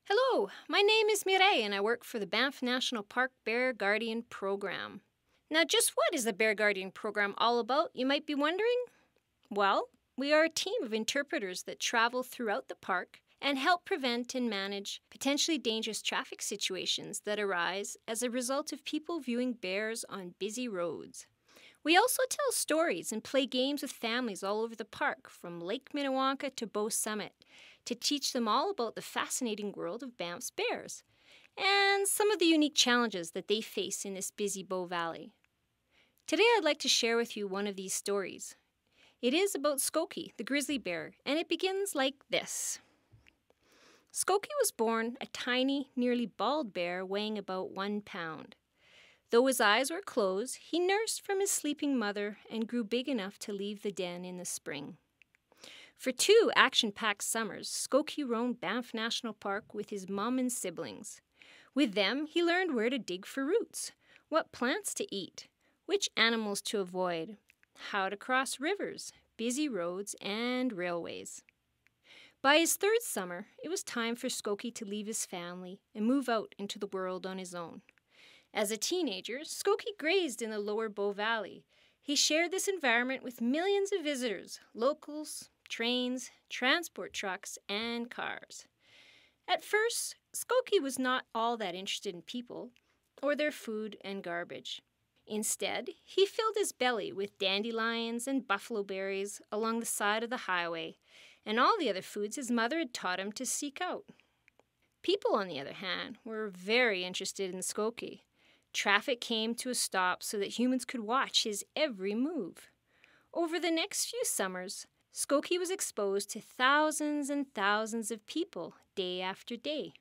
Hello, my name is Mireille and I work for the Banff National Park Bear Guardian Program. Now, just what is the Bear Guardian Program all about, you might be wondering? Well, we are a team of interpreters that travel throughout the park and help prevent and manage potentially dangerous traffic situations that arise as a result of people viewing bears on busy roads. We also tell stories and play games with families all over the park, from Lake Minnewanka to Bow Summit, to teach them all about the fascinating world of Banff's bears and some of the unique challenges that they face in this busy Bow Valley. Today I'd like to share with you one of these stories. It is about Skoki, the grizzly bear, and it begins like this. Skoki was born a tiny, nearly bald bear weighing about 1 pound. Though his eyes were closed, he nursed from his sleeping mother and grew big enough to leave the den in the spring. For 2 action-packed summers, Skoki roamed Banff National Park with his mom and siblings. With them, he learned where to dig for roots, what plants to eat, which animals to avoid, how to cross rivers, busy roads, and railways. By his 3rd summer, it was time for Skoki to leave his family and move out into the world on his own. As a teenager, Skoki grazed in the lower Bow Valley. He shared this environment with millions of visitors, locals, trains, transport trucks, and cars. At first, Skoki was not all that interested in people or their food and garbage. Instead, he filled his belly with dandelions and buffalo berries along the side of the highway, and all the other foods his mother had taught him to seek out. People, on the other hand, were very interested in Skoki. Traffic came to a stop so that humans could watch his every move. Over the next few summers, Skoki was exposed to thousands and thousands of people day after day.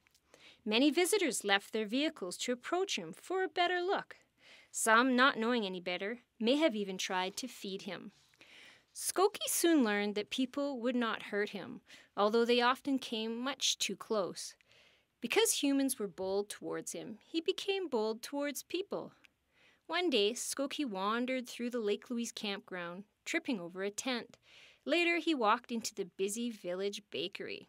Many visitors left their vehicles to approach him for a better look. Some, not knowing any better, may have even tried to feed him. Skoki soon learned that people would not hurt him, although they often came much too close. Because humans were bold towards him, he became bold towards people. One day, Skoki wandered through the Lake Louise campground, tripping over a tent. Later, he walked into the busy village bakery.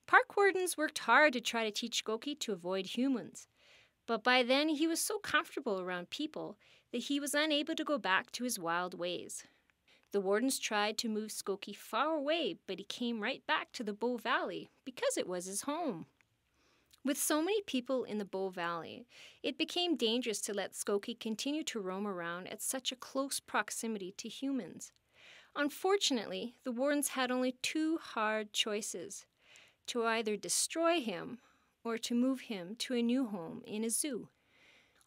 Park wardens worked hard to try to teach Skoki to avoid humans, but by then he was so comfortable around people that he was unable to go back to his wild ways. The wardens tried to move Skoki far away, but he came right back to the Bow Valley because it was his home. With so many people in the Bow Valley, it became dangerous to let Skoki continue to roam around at such a close proximity to humans. Unfortunately, the wardens had only 2 hard choices: to either destroy him or to move him to a new home in a zoo.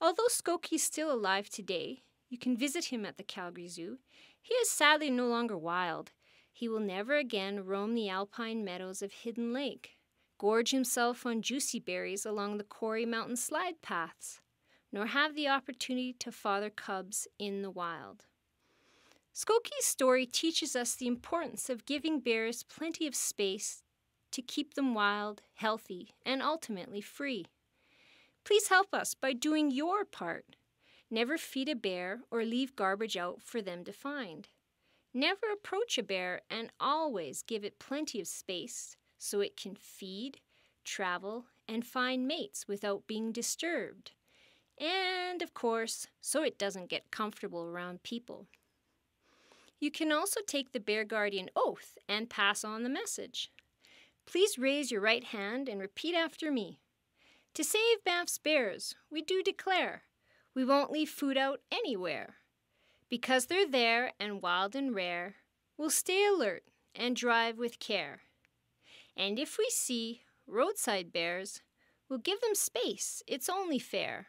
Although Skoki is still alive today, you can visit him at the Calgary Zoo. He is sadly no longer wild. He will never again roam the alpine meadows of Hidden Lake, gorge himself on juicy berries along the Quarry Mountain slide paths, nor have the opportunity to father cubs in the wild. Skoki's story teaches us the importance of giving bears plenty of space to keep them wild, healthy, and ultimately free. Please help us by doing your part. Never feed a bear or leave garbage out for them to find. Never approach a bear and always give it plenty of space so it can feed, travel, and find mates without being disturbed. And, of course, so it doesn't get comfortable around people. You can also take the Bear Guardian oath and pass on the message. Please raise your right hand and repeat after me. To save Banff's bears, we do declare we won't leave food out anywhere. Because they're there and wild and rare, we'll stay alert and drive with care. And if we see roadside bears, we'll give them space, it's only fair.